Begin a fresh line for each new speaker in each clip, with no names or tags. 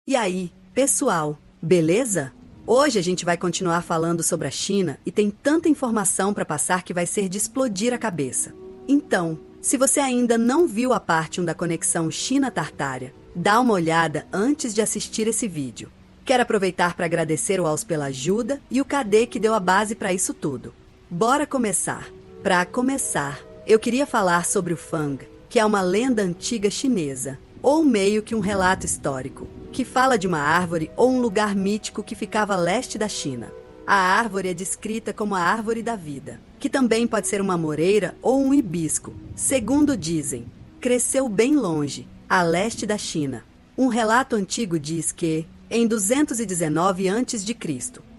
E aí, pessoal, beleza? Hoje a gente vai continuar falando sobre a China e tem tanta informação para passar que vai ser de explodir a cabeça. Então, se você ainda não viu a parte 1 da conexão China-Tartária, dá uma olhada antes de assistir esse vídeo. Quero aproveitar para agradecer o Aos pela ajuda e o KD que deu a base para isso tudo. Bora começar! Para começar, eu queria falar sobre o Fang, que é uma lenda antiga chinesa, ou meio que um relato histórico, que fala de uma árvore ou um lugar mítico que ficava a leste da China. A árvore é descrita como a árvore da vida, que também pode ser uma moreira ou um hibisco. Segundo dizem, cresceu bem longe, a leste da China. Um relato antigo diz que, em 219 a.C.,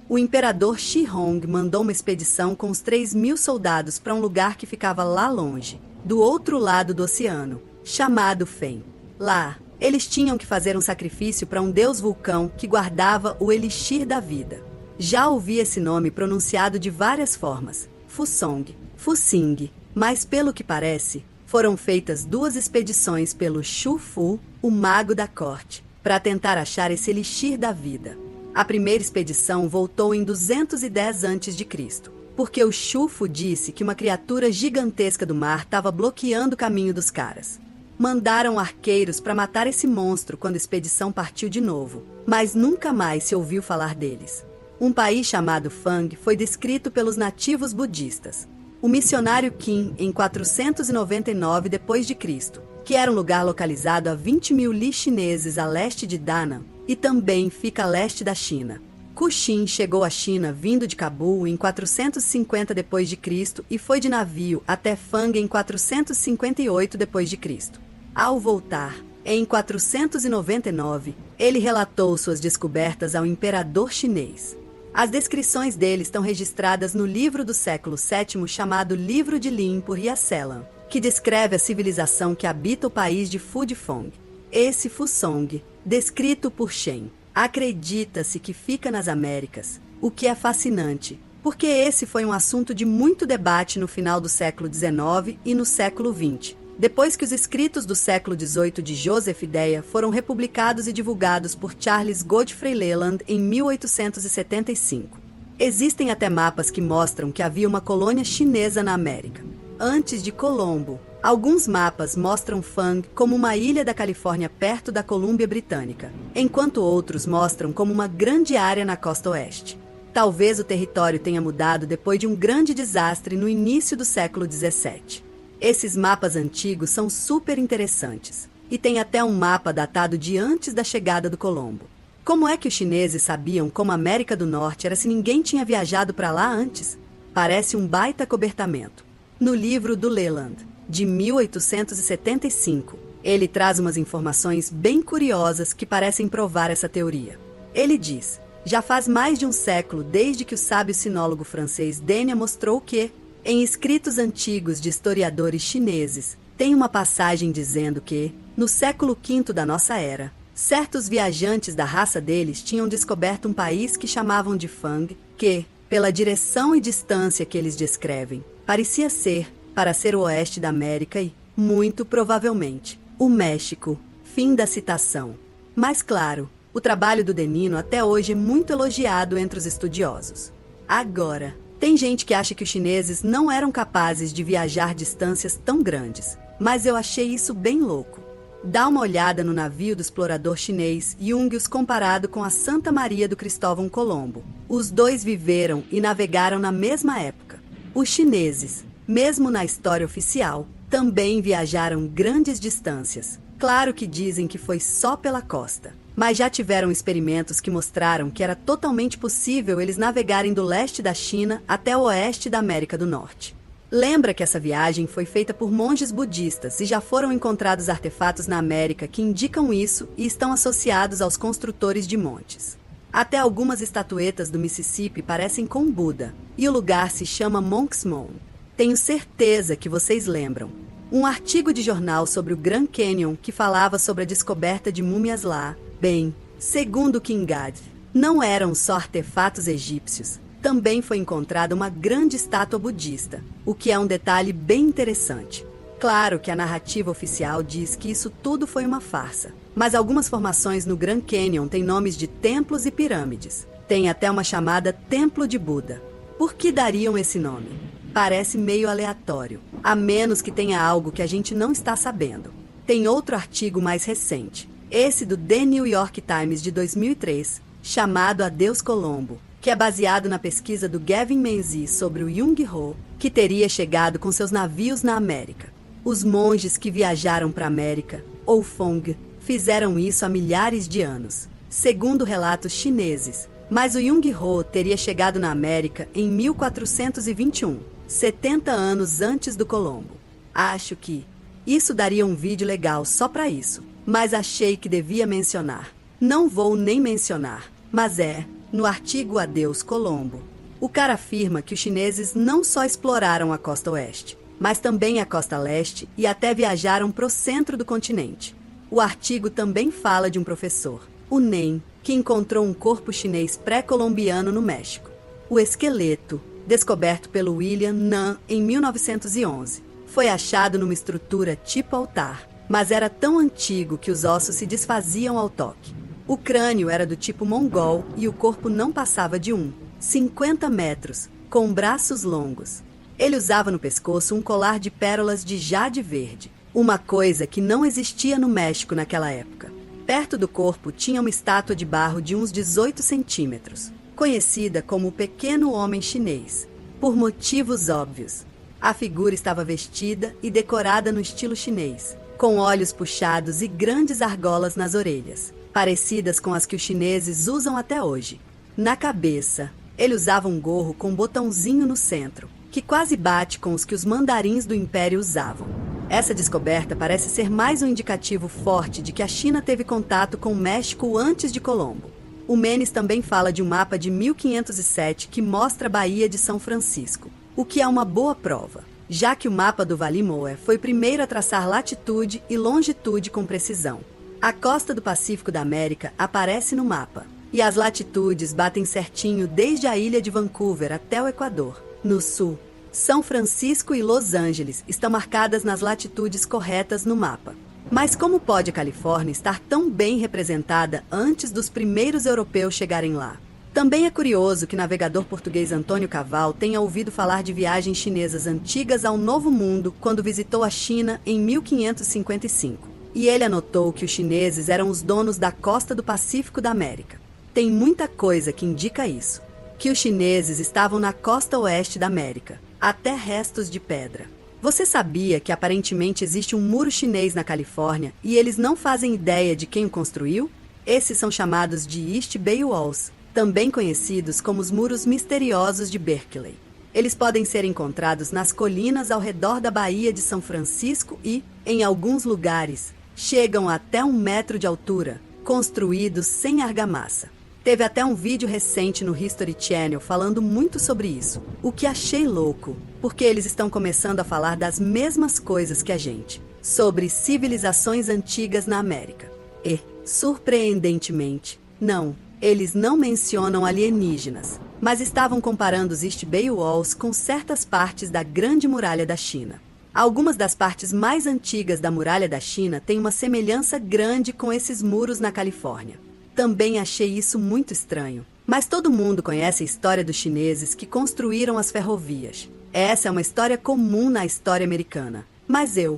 o imperador Shi Hong mandou uma expedição com os 3.000 soldados para um lugar que ficava lá longe, do outro lado do oceano, chamado Fen. Lá, eles tinham que fazer um sacrifício para um deus vulcão que guardava o elixir da vida. Já ouvi esse nome pronunciado de várias formas, Fusong, Fusing, mas pelo que parece, foram feitas 2 expedições pelo Shu Fu, o mago da corte, para tentar achar esse elixir da vida. A primeira expedição voltou em 210 a.C., porque o Shu Fu disse que uma criatura gigantesca do mar estava bloqueando o caminho dos caras. Mandaram arqueiros para matar esse monstro quando a expedição partiu de novo, mas nunca mais se ouviu falar deles. Um país chamado Fang foi descrito pelos nativos budistas. O missionário Qin, em 499 d.C., que era um lugar localizado a 20.000 li chineses a leste de Danang, e também fica a leste da China. Kuxin chegou à China vindo de Cabul em 450 d.C. e foi de navio até Fang em 458 d.C. Ao voltar, em 499, ele relatou suas descobertas ao imperador chinês. As descrições dele estão registradas no livro do século VII chamado Livro de Lin por Yaselan, que descreve a civilização que habita o país de Fudifong. Esse Fusong, descrito por Shen, acredita-se que fica nas Américas, o que é fascinante, porque esse foi um assunto de muito debate no final do século XIX e no século XX, depois que os escritos do século XVIII de Joseph Deya foram republicados e divulgados por Charles Godfrey Leland em 1875. Existem até mapas que mostram que havia uma colônia chinesa na América. Antes de Colombo, alguns mapas mostram Fang como uma ilha da Califórnia perto da Colômbia Britânica, enquanto outros mostram como uma grande área na costa oeste. Talvez o território tenha mudado depois de um grande desastre no início do século XVII. Esses mapas antigos são super interessantes, e tem até um mapa datado de antes da chegada do Colombo. Como é que os chineses sabiam como a América do Norte era se ninguém tinha viajado para lá antes? Parece um baita cobertamento. No livro do Leland, de 1875, ele traz umas informações bem curiosas que parecem provar essa teoria. Ele diz, já faz mais de um século desde que o sábio sinólogo francês Dénia mostrou que, em escritos antigos de historiadores chineses, tem uma passagem dizendo que, no século V da nossa era, certos viajantes da raça deles tinham descoberto um país que chamavam de Fang, que, pela direção e distância que eles descrevem, parecia ser, para ser o oeste da América e, muito provavelmente, o México. Fim da citação. Mas claro, o trabalho do Denino até hoje é muito elogiado entre os estudiosos. Agora, tem gente que acha que os chineses não eram capazes de viajar distâncias tão grandes, mas eu achei isso bem louco. Dá uma olhada no navio do explorador chinês Yungius comparado com a Santa Maria do Cristóvão Colombo. Os dois viveram e navegaram na mesma época. Os chineses, mesmo na história oficial, também viajaram grandes distâncias. Claro que dizem que foi só pela costa, mas já tiveram experimentos que mostraram que era totalmente possível eles navegarem do leste da China até o oeste da América do Norte. Lembra que essa viagem foi feita por monges budistas e já foram encontrados artefatos na América que indicam isso e estão associados aos construtores de montes. Até algumas estatuetas do Mississippi parecem com Buda, e o lugar se chama Monk's Mound. Tenho certeza que vocês lembram. Um artigo de jornal sobre o Grand Canyon que falava sobre a descoberta de múmias lá. Bem, segundo Kingad, não eram só artefatos egípcios. Também foi encontrada uma grande estátua budista, o que é um detalhe bem interessante. Claro que a narrativa oficial diz que isso tudo foi uma farsa, Mas algumas formações no Grand Canyon têm nomes de templos e pirâmides. Tem até uma chamada Templo de Buda. Por que dariam esse nome? Parece meio aleatório, a menos que tenha algo que a gente não está sabendo. Tem outro artigo mais recente, esse do The New York Times de 2003, chamado Adeus Colombo, que é baseado na pesquisa do Gavin Menzies sobre o Yung-Ho, que teria chegado com seus navios na América. Os monges que viajaram para a América, ou Fong, fizeram isso há milhares de anos, segundo relatos chineses. Mas o Yung-Ho teria chegado na América em 1421, 70 anos antes do Colombo. Acho que isso daria um vídeo legal só para isso, mas achei que devia mencionar. Não vou nem mencionar, mas no artigo Adeus Colombo, o cara afirma que os chineses não só exploraram a costa oeste, mas também a costa leste e até viajaram para o centro do continente. O artigo também fala de um professor, o Nen, que encontrou um corpo chinês pré-colombiano no México. O esqueleto, descoberto pelo William Nan em 1911, foi achado numa estrutura tipo altar, mas era tão antigo que os ossos se desfaziam ao toque. O crânio era do tipo mongol e o corpo não passava de 50 metros, com braços longos. Ele usava no pescoço um colar de pérolas de jade verde, uma coisa que não existia no México naquela época. Perto do corpo tinha uma estátua de barro de uns 18 centímetros, conhecida como o Pequeno Homem Chinês, por motivos óbvios. A figura estava vestida e decorada no estilo chinês, com olhos puxados e grandes argolas nas orelhas, parecidas com as que os chineses usam até hoje. Na cabeça, ele usava um gorro com um botãozinho no centro, que quase bate com os que os mandarins do Império usavam. Essa descoberta parece ser mais um indicativo forte de que a China teve contato com o México antes de Colombo. O Menes também fala de um mapa de 1507 que mostra a Baía de São Francisco, o que é uma boa prova, já que o mapa do Valimoe foi o primeiro a traçar latitude e longitude com precisão. A costa do Pacífico da América aparece no mapa, e as latitudes batem certinho desde a ilha de Vancouver até o Equador. No sul, São Francisco e Los Angeles estão marcadas nas latitudes corretas no mapa. Mas como pode a Califórnia estar tão bem representada antes dos primeiros europeus chegarem lá? Também é curioso que o navegador português Antônio Caval tenha ouvido falar de viagens chinesas antigas ao Novo Mundo quando visitou a China em 1555. E ele anotou que os chineses eram os donos da costa do Pacífico da América. Tem muita coisa que indica isso. Que os chineses estavam na costa oeste da América, até restos de pedra. Você sabia que aparentemente existe um muro chinês na Califórnia e eles não fazem ideia de quem o construiu? Esses são chamados de East Bay Walls, também conhecidos como os muros misteriosos de Berkeley. Eles podem ser encontrados nas colinas ao redor da Baía de São Francisco e, em alguns lugares, chegam até 1 metro de altura, construídos sem argamassa. Teve até um vídeo recente no History Channel falando muito sobre isso, o que achei louco, porque eles estão começando a falar das mesmas coisas que a gente, sobre civilizações antigas na América. E, surpreendentemente, eles não mencionam alienígenas, mas estavam comparando os East Bay Walls com certas partes da Grande Muralha da China. Algumas das partes mais antigas da Muralha da China têm uma semelhança grande com esses muros na Califórnia. Também achei isso muito estranho. Mas todo mundo conhece a história dos chineses que construíram as ferrovias. Essa é uma história comum na história americana. Mas eu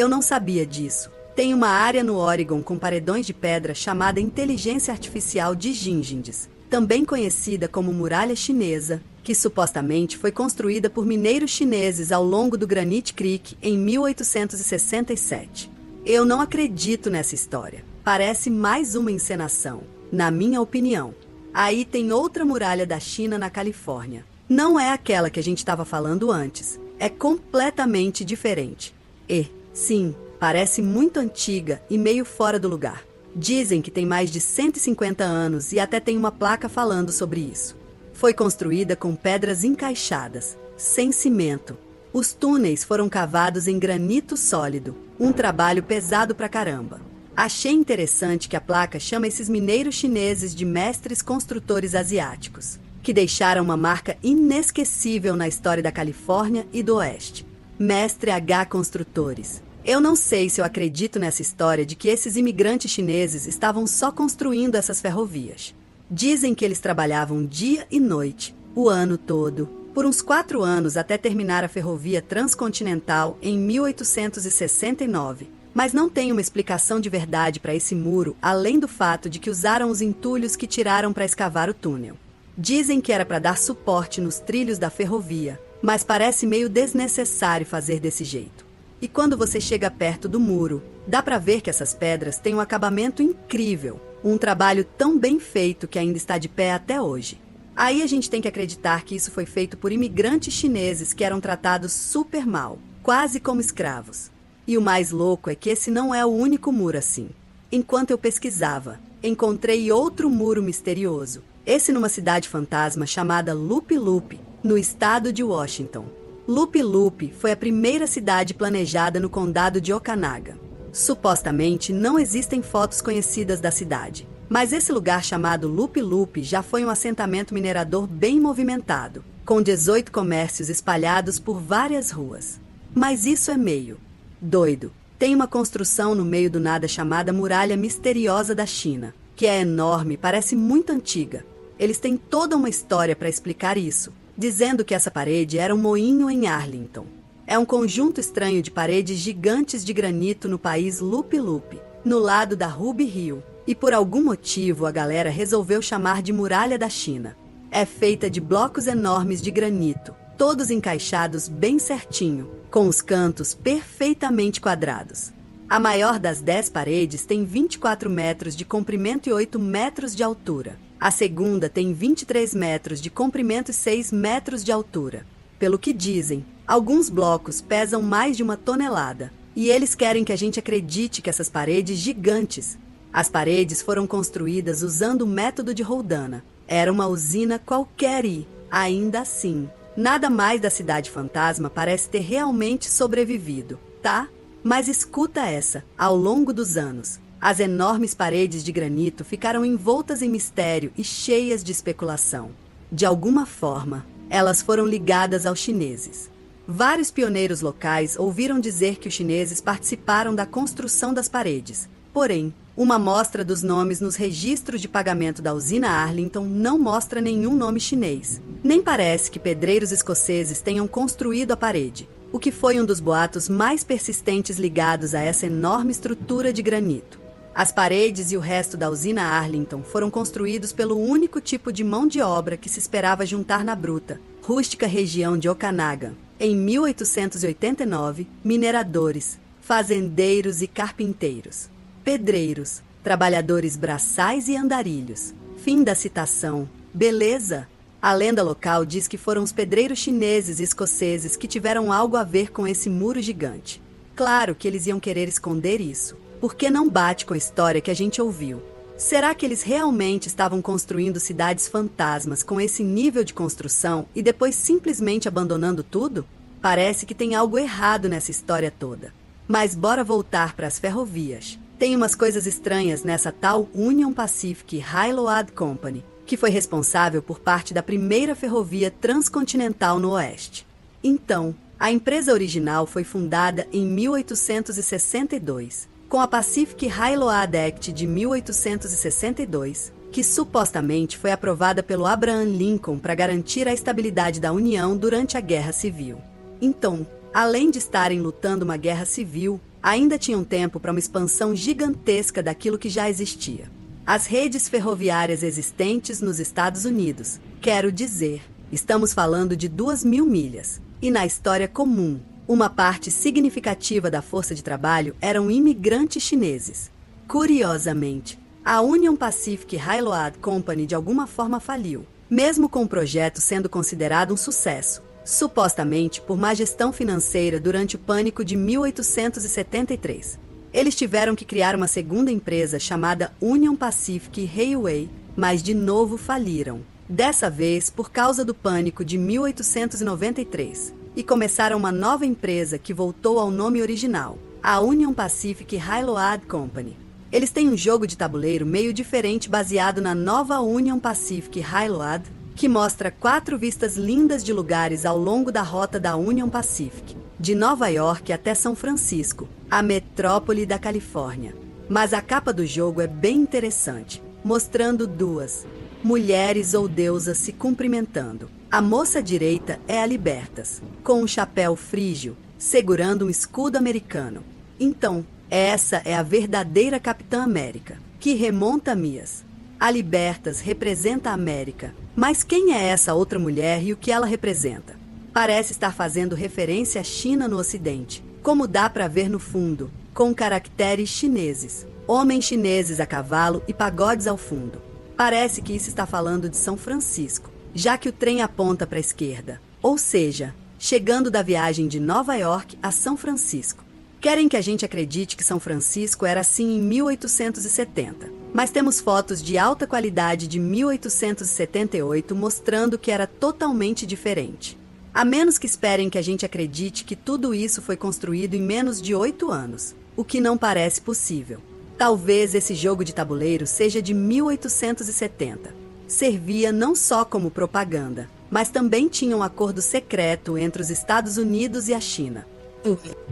não sabia disso. Tem uma área no Oregon com paredões de pedra chamada Inteligência Artificial de Gingindes, também conhecida como Muralha Chinesa, que supostamente foi construída por mineiros chineses ao longo do Granite Creek em 1867. Eu não acredito nessa história. Parece mais uma encenação, na minha opinião. Aí tem outra muralha da China na Califórnia. Não é aquela que a gente estava falando antes. É completamente diferente. E, sim, parece muito antiga e meio fora do lugar. Dizem que tem mais de 150 anos e até tem uma placa falando sobre isso. Foi construída com pedras encaixadas, sem cimento. Os túneis foram cavados em granito sólido, um trabalho pesado pra caramba. Achei interessante que a placa chama esses mineiros chineses de mestres construtores asiáticos, que deixaram uma marca inesquecível na história da Califórnia e do Oeste. Mestre H Construtores. Eu não sei se eu acredito nessa história de que esses imigrantes chineses estavam só construindo essas ferrovias. Dizem que eles trabalhavam dia e noite, o ano todo, por uns 4 anos até terminar a ferrovia transcontinental em 1869. Mas não tem uma explicação de verdade para esse muro, além do fato de que usaram os entulhos que tiraram para escavar o túnel. Dizem que era para dar suporte nos trilhos da ferrovia, mas parece meio desnecessário fazer desse jeito. E quando você chega perto do muro, dá para ver que essas pedras têm um acabamento incrível, um trabalho tão bem feito que ainda está de pé até hoje. Aí a gente tem que acreditar que isso foi feito por imigrantes chineses que eram tratados super mal, quase como escravos. E o mais louco é que esse não é o único muro assim. Enquanto eu pesquisava, encontrei outro muro misterioso, esse numa cidade fantasma chamada Loop Loop, no estado de Washington. Loop Loop foi a primeira cidade planejada no condado de Okanagan. Supostamente não existem fotos conhecidas da cidade, mas esse lugar chamado Loop Loop já foi um assentamento minerador bem movimentado, com 18 comércios espalhados por várias ruas. Mas isso é meio doido. Tem uma construção no meio do nada chamada Muralha Misteriosa da China, que é enorme e parece muito antiga. Eles têm toda uma história para explicar isso, dizendo que essa parede era um moinho em Arlington. É um conjunto estranho de paredes gigantes de granito no país Loop Loop, no lado da Ruby Hill, e por algum motivo a galera resolveu chamar de Muralha da China. É feita de blocos enormes de granito, todos encaixados bem certinho, com os cantos perfeitamente quadrados. A maior das 10 paredes tem 24 metros de comprimento e 8 metros de altura. A segunda tem 23 metros de comprimento e 6 metros de altura. Pelo que dizem, alguns blocos pesam mais de 1 tonelada, e eles querem que a gente acredite que essas paredes gigantes. As paredes foram construídas usando o método de Roldana. Era uma usina qualquer e, ainda assim, nada mais da cidade fantasma parece ter realmente sobrevivido, tá? Mas escuta essa, ao longo dos anos, as enormes paredes de granito ficaram envoltas em mistério e cheias de especulação. De alguma forma, elas foram ligadas aos chineses. Vários pioneiros locais ouviram dizer que os chineses participaram da construção das paredes. Porém, uma amostra dos nomes nos registros de pagamento da usina Arlington não mostra nenhum nome chinês. Nem parece que pedreiros escoceses tenham construído a parede, o que foi um dos boatos mais persistentes ligados a essa enorme estrutura de granito. As paredes e o resto da usina Arlington foram construídos pelo único tipo de mão de obra que se esperava juntar na bruta, rústica região de Okanagan. Em 1889, mineradores, fazendeiros e carpinteiros, pedreiros, trabalhadores braçais e andarilhos. Fim da citação. Beleza? A lenda local diz que foram os pedreiros chineses e escoceses que tiveram algo a ver com esse muro gigante. Claro que eles iam querer esconder isso, porque não bate com a história que a gente ouviu. Será que eles realmente estavam construindo cidades fantasmas com esse nível de construção e depois simplesmente abandonando tudo? Parece que tem algo errado nessa história toda. Mas bora voltar para as ferrovias. Tem umas coisas estranhas nessa tal Union Pacific Railroad Company, que foi responsável por parte da primeira ferrovia transcontinental no Oeste. Então, a empresa original foi fundada em 1862, com a Pacific Railroad Act de 1862, que supostamente foi aprovada pelo Abraham Lincoln para garantir a estabilidade da União durante a Guerra Civil. Então, além de estarem lutando uma guerra civil, ainda tinham tempo para uma expansão gigantesca daquilo que já existia. As redes ferroviárias existentes nos Estados Unidos, quero dizer, estamos falando de 2.000 milhas. E na história comum, uma parte significativa da força de trabalho eram imigrantes chineses. Curiosamente, a Union Pacific Railroad Company de alguma forma faliu, mesmo com o projeto sendo considerado um sucesso, supostamente por má gestão financeira durante o pânico de 1873. Eles tiveram que criar uma segunda empresa chamada Union Pacific Railway, mas de novo faliram. Dessa vez por causa do pânico de 1893. E começaram uma nova empresa que voltou ao nome original, a Union Pacific Railroad Company. Eles têm um jogo de tabuleiro meio diferente baseado na nova Union Pacific Railroad, que mostra 4 vistas lindas de lugares ao longo da rota da Union Pacific, de Nova York até São Francisco, a metrópole da Califórnia. Mas a capa do jogo é bem interessante, mostrando duas mulheres ou deusas se cumprimentando. A moça direita é a Libertas, com um chapéu frígio, segurando um escudo americano. Então, essa é a verdadeira Capitã América, que remonta Mias. A Libertas representa a América, mas quem é essa outra mulher e o que ela representa? Parece estar fazendo referência à China no Ocidente, como dá para ver no fundo, com caracteres chineses, homens chineses a cavalo e pagodes ao fundo. Parece que isso está falando de São Francisco, já que o trem aponta para a esquerda, ou seja, chegando da viagem de Nova York a São Francisco. Querem que a gente acredite que São Francisco era assim em 1870, mas temos fotos de alta qualidade de 1878 mostrando que era totalmente diferente. A menos que esperem que a gente acredite que tudo isso foi construído em menos de 8 anos, o que não parece possível. Talvez esse jogo de tabuleiro seja de 1870. Servia não só como propaganda, mas também tinha um acordo secreto entre os Estados Unidos e a China.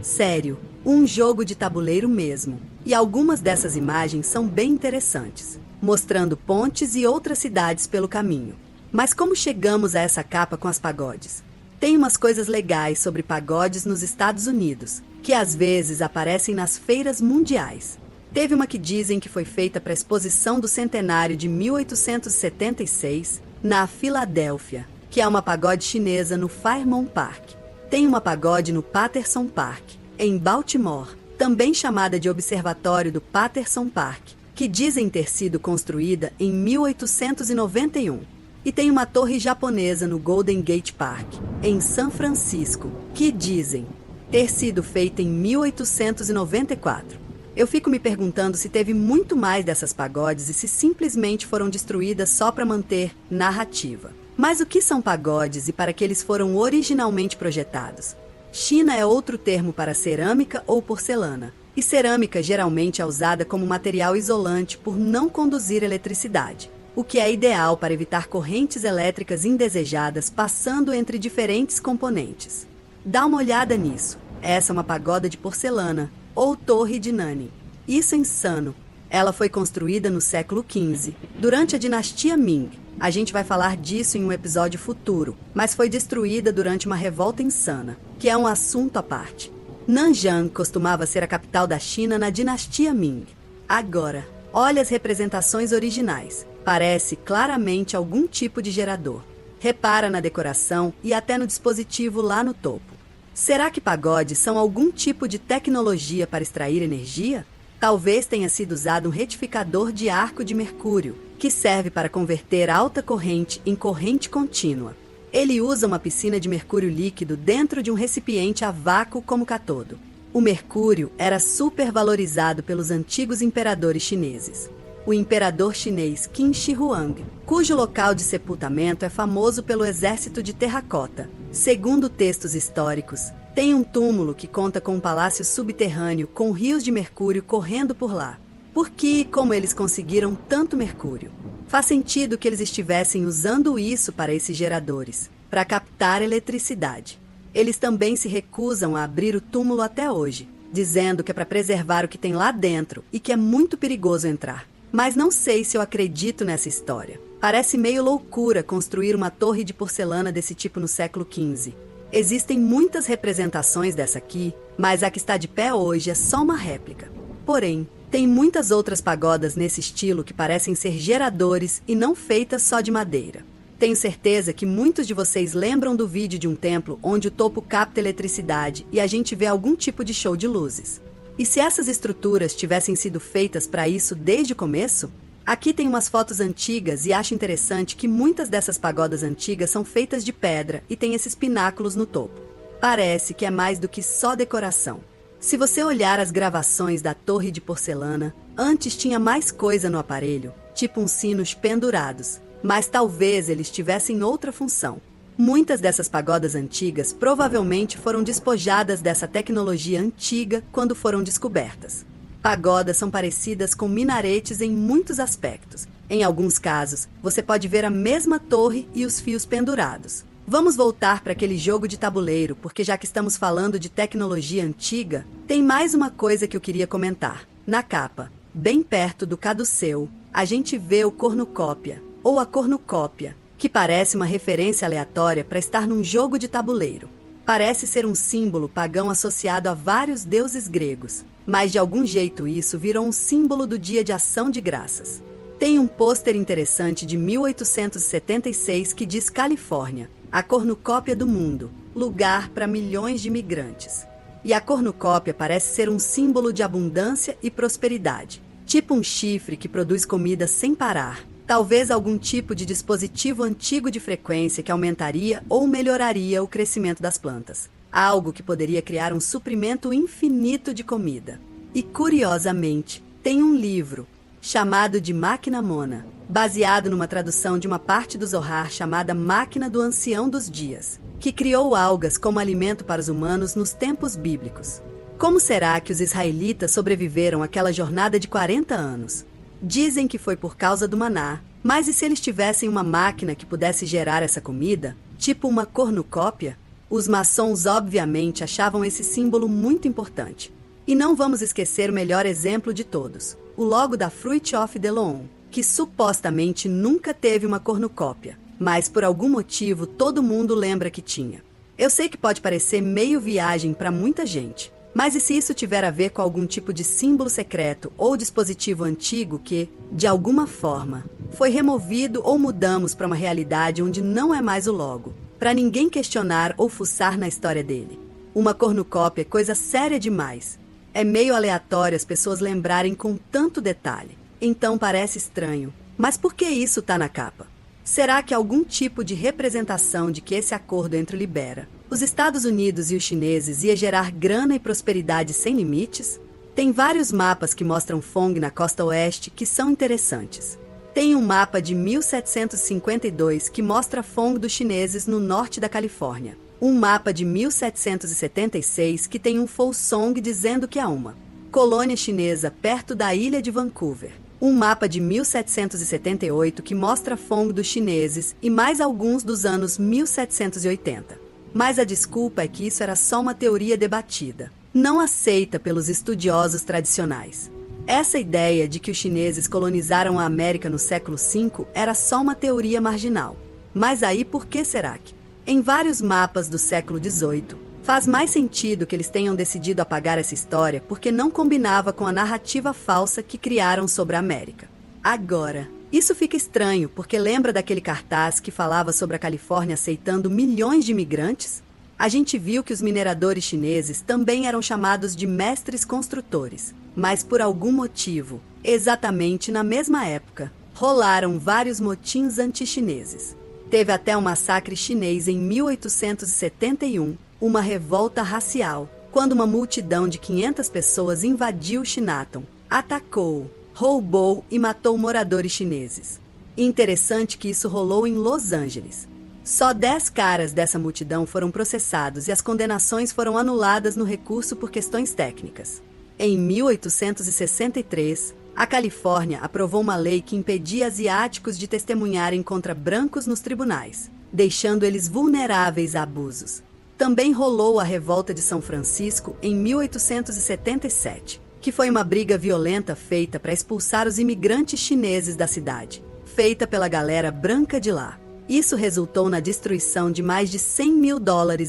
Sério, um jogo de tabuleiro mesmo. E algumas dessas imagens são bem interessantes, mostrando pontes e outras cidades pelo caminho. Mas como chegamos a essa capa com as pagodes? Tem umas coisas legais sobre pagodes nos Estados Unidos, que às vezes aparecem nas feiras mundiais. Teve uma que dizem que foi feita para a exposição do centenário de 1876, na Filadélfia, que é uma pagode chinesa no Fairmount Park. Tem uma pagode no Patterson Park, em Baltimore, também chamada de Observatório do Patterson Park, que dizem ter sido construída em 1891. E tem uma torre japonesa no Golden Gate Park, em São Francisco, que dizem ter sido feita em 1894. Eu fico me perguntando se teve muito mais dessas pagodes e se simplesmente foram destruídas só para manter narrativa. Mas o que são pagodes e para que eles foram originalmente projetados? China é outro termo para cerâmica ou porcelana, e cerâmica geralmente é usada como material isolante por não conduzir eletricidade, o que é ideal para evitar correntes elétricas indesejadas passando entre diferentes componentes. Dá uma olhada nisso. Essa é uma pagoda de porcelana, ou Torre de Nani. Isso é insano. Ela foi construída no século XV, durante a dinastia Ming. A gente vai falar disso em um episódio futuro, mas foi destruída durante uma revolta insana, que é um assunto à parte. Nanjing costumava ser a capital da China na dinastia Ming. Agora, olha as representações originais. Parece claramente algum tipo de gerador. Repara na decoração e até no dispositivo lá no topo. Será que pagodes são algum tipo de tecnologia para extrair energia? Talvez tenha sido usado um retificador de arco de mercúrio, que serve para converter alta corrente em corrente contínua. Ele usa uma piscina de mercúrio líquido dentro de um recipiente a vácuo como catodo. O mercúrio era supervalorizado pelos antigos imperadores chineses. O imperador chinês Qin Shi Huang, cujo local de sepultamento é famoso pelo exército de terracota. Segundo textos históricos, tem um túmulo que conta com um palácio subterrâneo com rios de mercúrio correndo por lá. Por que e como eles conseguiram tanto mercúrio? Faz sentido que eles estivessem usando isso para esses geradores, para captar eletricidade. Eles também se recusam a abrir o túmulo até hoje, dizendo que é para preservar o que tem lá dentro e que é muito perigoso entrar. Mas não sei se eu acredito nessa história. Parece meio loucura construir uma torre de porcelana desse tipo no século XV. Existem muitas representações dessa aqui, mas a que está de pé hoje é só uma réplica. Porém, tem muitas outras pagodas nesse estilo que parecem ser geradores e não feitas só de madeira. Tenho certeza que muitos de vocês lembram do vídeo de um templo onde o topo capta eletricidade e a gente vê algum tipo de show de luzes. E se essas estruturas tivessem sido feitas para isso desde o começo? Aqui tem umas fotos antigas e acho interessante que muitas dessas pagodas antigas são feitas de pedra e tem esses pináculos no topo. Parece que é mais do que só decoração. Se você olhar as gravações da torre de porcelana, antes tinha mais coisa no aparelho, tipo uns sinos pendurados, mas talvez eles tivessem outra função. Muitas dessas pagodas antigas provavelmente foram despojadas dessa tecnologia antiga quando foram descobertas. Pagodas são parecidas com minaretes em muitos aspectos. Em alguns casos, você pode ver a mesma torre e os fios pendurados. Vamos voltar para aquele jogo de tabuleiro, porque já que estamos falando de tecnologia antiga, tem mais uma coisa que eu queria comentar. Na capa, bem perto do caduceu, a gente vê o cornucópia, ou a cornucópia, que parece uma referência aleatória para estar num jogo de tabuleiro. Parece ser um símbolo pagão associado a vários deuses gregos, mas de algum jeito isso virou um símbolo do Dia de Ação de Graças. Tem um pôster interessante de 1876 que diz Califórnia, a cornucópia do mundo, lugar para milhões de imigrantes. E a cornucópia parece ser um símbolo de abundância e prosperidade, tipo um chifre que produz comida sem parar. Talvez algum tipo de dispositivo antigo de frequência que aumentaria ou melhoraria o crescimento das plantas. Algo que poderia criar um suprimento infinito de comida. E, curiosamente, tem um livro, chamado de Máquina Mona, baseado numa tradução de uma parte do Zohar chamada Máquina do Ancião dos Dias, que criou algas como alimento para os humanos nos tempos bíblicos. Como será que os israelitas sobreviveram àquela jornada de 40 anos? Dizem que foi por causa do maná, mas e se eles tivessem uma máquina que pudesse gerar essa comida, tipo uma cornucópia? Os maçons obviamente achavam esse símbolo muito importante. E não vamos esquecer o melhor exemplo de todos, o logo da Fruit of the Loom, que supostamente nunca teve uma cornucópia, mas por algum motivo todo mundo lembra que tinha. Eu sei que pode parecer meio viagem para muita gente, mas e se isso tiver a ver com algum tipo de símbolo secreto ou dispositivo antigo que, de alguma forma, foi removido ou mudamos para uma realidade onde não é mais o logo, para ninguém questionar ou fuçar na história dele? Uma cornucópia é coisa séria demais. É meio aleatório as pessoas lembrarem com tanto detalhe. Então parece estranho. Mas por que isso está na capa? Será que algum tipo de representação de que esse acordo entre Libera, os Estados Unidos e os chineses ia gerar grana e prosperidade sem limites? Tem vários mapas que mostram Fong na costa oeste que são interessantes. Tem um mapa de 1752 que mostra Fong dos chineses no norte da Califórnia. Um mapa de 1776 que tem um Folsong dizendo que há uma colônia chinesa perto da ilha de Vancouver. Um mapa de 1778 que mostra Fong dos chineses e mais alguns dos anos 1780. Mas a desculpa é que isso era só uma teoria debatida, não aceita pelos estudiosos tradicionais. Essa ideia de que os chineses colonizaram a América no século V era só uma teoria marginal. Mas aí por que será que, em vários mapas do século XVIII, faz mais sentido que eles tenham decidido apagar essa história porque não combinava com a narrativa falsa que criaram sobre a América? Agora, isso fica estranho porque lembra daquele cartaz que falava sobre a Califórnia aceitando milhões de imigrantes? A gente viu que os mineradores chineses também eram chamados de mestres construtores, mas por algum motivo, exatamente na mesma época, rolaram vários motins anti-chineses. Teve até um massacre chinês em 1871, uma revolta racial, quando uma multidão de 500 pessoas invadiu Chinatown, atacou, roubou e matou moradores chineses. Interessante que isso rolou em Los Angeles. Só 10 caras dessa multidão foram processados e as condenações foram anuladas no recurso por questões técnicas. Em 1863, a Califórnia aprovou uma lei que impedia asiáticos de testemunharem contra brancos nos tribunais, deixando eles vulneráveis a abusos. Também rolou a Revolta de São Francisco em 1877, que foi uma briga violenta feita para expulsar os imigrantes chineses da cidade, feita pela galera branca de lá. Isso resultou na destruição de mais de $100 mil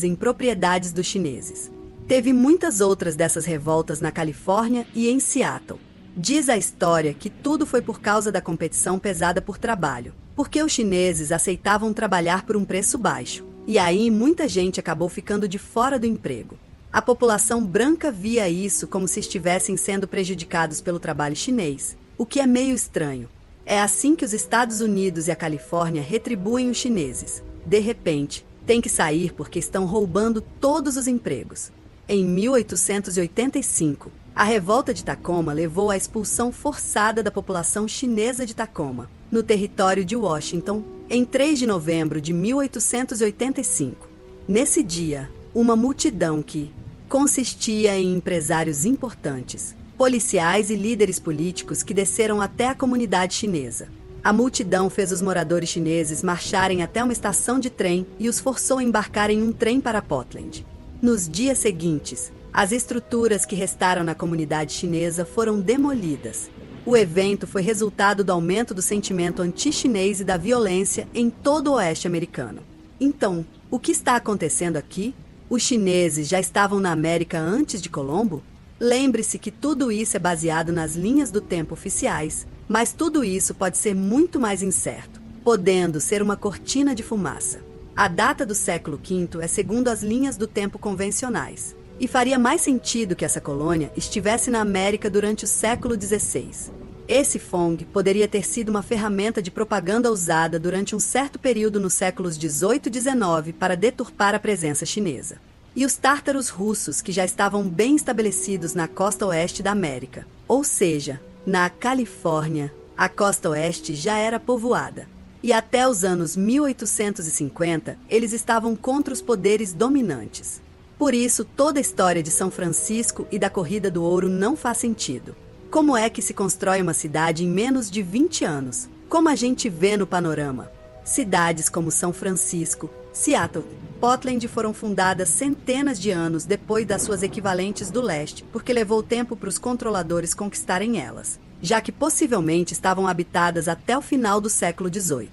em propriedades dos chineses. Teve muitas outras dessas revoltas na Califórnia e em Seattle. Diz a história que tudo foi por causa da competição pesada por trabalho, porque os chineses aceitavam trabalhar por um preço baixo. E aí muita gente acabou ficando de fora do emprego. A população branca via isso como se estivessem sendo prejudicados pelo trabalho chinês, o que é meio estranho. É assim que os Estados Unidos e a Califórnia retribuem os chineses. De repente, tem que sair porque estão roubando todos os empregos. Em 1885, a revolta de Tacoma levou à expulsão forçada da população chinesa de Tacoma, no território de Washington, em 3 de novembro de 1885. Nesse dia, uma multidão que consistia em empresários importantes, policiais e líderes políticos que desceram até a comunidade chinesa. A multidão fez os moradores chineses marcharem até uma estação de trem e os forçou a embarcar em um trem para Portland. Nos dias seguintes, as estruturas que restaram na comunidade chinesa foram demolidas. O evento foi resultado do aumento do sentimento anti-chinês e da violência em todo o oeste americano. Então, o que está acontecendo aqui? Os chineses já estavam na América antes de Colombo? Lembre-se que tudo isso é baseado nas linhas do tempo oficiais, mas tudo isso pode ser muito mais incerto, podendo ser uma cortina de fumaça. A data do século V é segundo as linhas do tempo convencionais, e faria mais sentido que essa colônia estivesse na América durante o século XVI. Esse Fong poderia ter sido uma ferramenta de propaganda usada durante um certo período nos séculos XVIII e XIX para deturpar a presença chinesa. E os tártaros russos, que já estavam bem estabelecidos na costa oeste da América, ou seja, na Califórnia, a costa oeste já era povoada. E até os anos 1850, eles estavam contra os poderes dominantes. Por isso, toda a história de São Francisco e da Corrida do Ouro não faz sentido. Como é que se constrói uma cidade em menos de 20 anos? Como a gente vê no panorama. Cidades como São Francisco, Seattle, Portland foram fundadas centenas de anos depois das suas equivalentes do leste, porque levou tempo para os controladores conquistarem elas, já que possivelmente estavam habitadas até o final do século XVIII.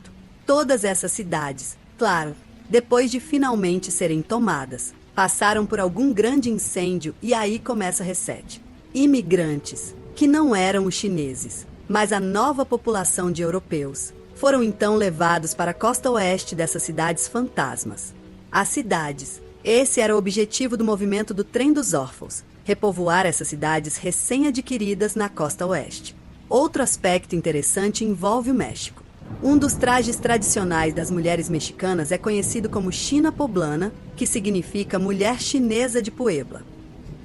Todas essas cidades, claro, depois de finalmente serem tomadas, passaram por algum grande incêndio e aí começa a reset. Imigrantes, que não eram os chineses, mas a nova população de europeus, foram então levados para a costa oeste dessas cidades fantasmas. As cidades. Esse era o objetivo do movimento do Trem dos Órfãos, repovoar essas cidades recém-adquiridas na costa oeste. Outro aspecto interessante envolve o México. Um dos trajes tradicionais das mulheres mexicanas é conhecido como China Poblana, que significa mulher chinesa de Puebla.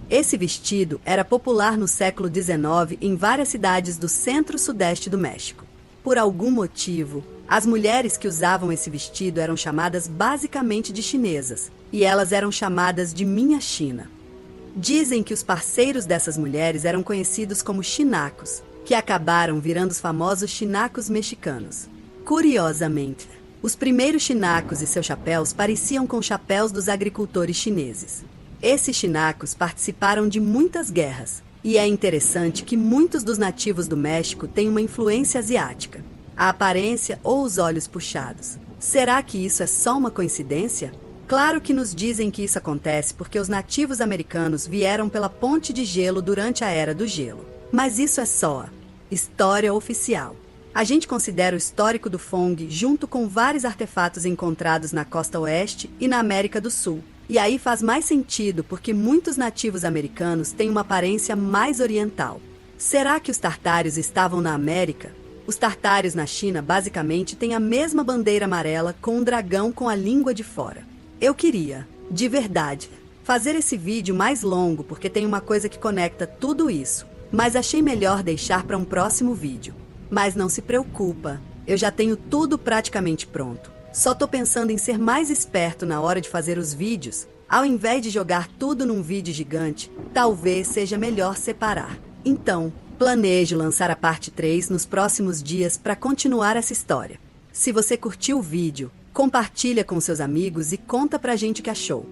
Esse vestido era popular no século XIX em várias cidades do centro-sudeste do México. Por algum motivo, as mulheres que usavam esse vestido eram chamadas basicamente de chinesas, e elas eram chamadas de Minha China. Dizem que os parceiros dessas mulheres eram conhecidos como chinacos, que acabaram virando os famosos chinacos mexicanos. Curiosamente, os primeiros chinacos e seus chapéus pareciam com chapéus dos agricultores chineses. Esses chinacos participaram de muitas guerras, e é interessante que muitos dos nativos do México têm uma influência asiática. A aparência ou os olhos puxados. Será que isso é só uma coincidência? Claro que nos dizem que isso acontece porque os nativos americanos vieram pela Ponte de Gelo durante a Era do Gelo. Mas isso é só a história oficial. A gente considera o histórico do Fong junto com vários artefatos encontrados na costa oeste e na América do Sul. E aí faz mais sentido porque muitos nativos americanos têm uma aparência mais oriental. Será que os tartários estavam na América? Os tartários na China basicamente têm a mesma bandeira amarela com um dragão com a língua de fora. Eu queria, de verdade, fazer esse vídeo mais longo porque tem uma coisa que conecta tudo isso, mas achei melhor deixar para um próximo vídeo. Mas não se preocupa, eu já tenho tudo praticamente pronto. Só tô pensando em ser mais esperto na hora de fazer os vídeos. Ao invés de jogar tudo num vídeo gigante, talvez seja melhor separar. Então, planejo lançar a parte 3 nos próximos dias para continuar essa história. Se você curtiu o vídeo, compartilha com seus amigos e conta pra gente o que achou.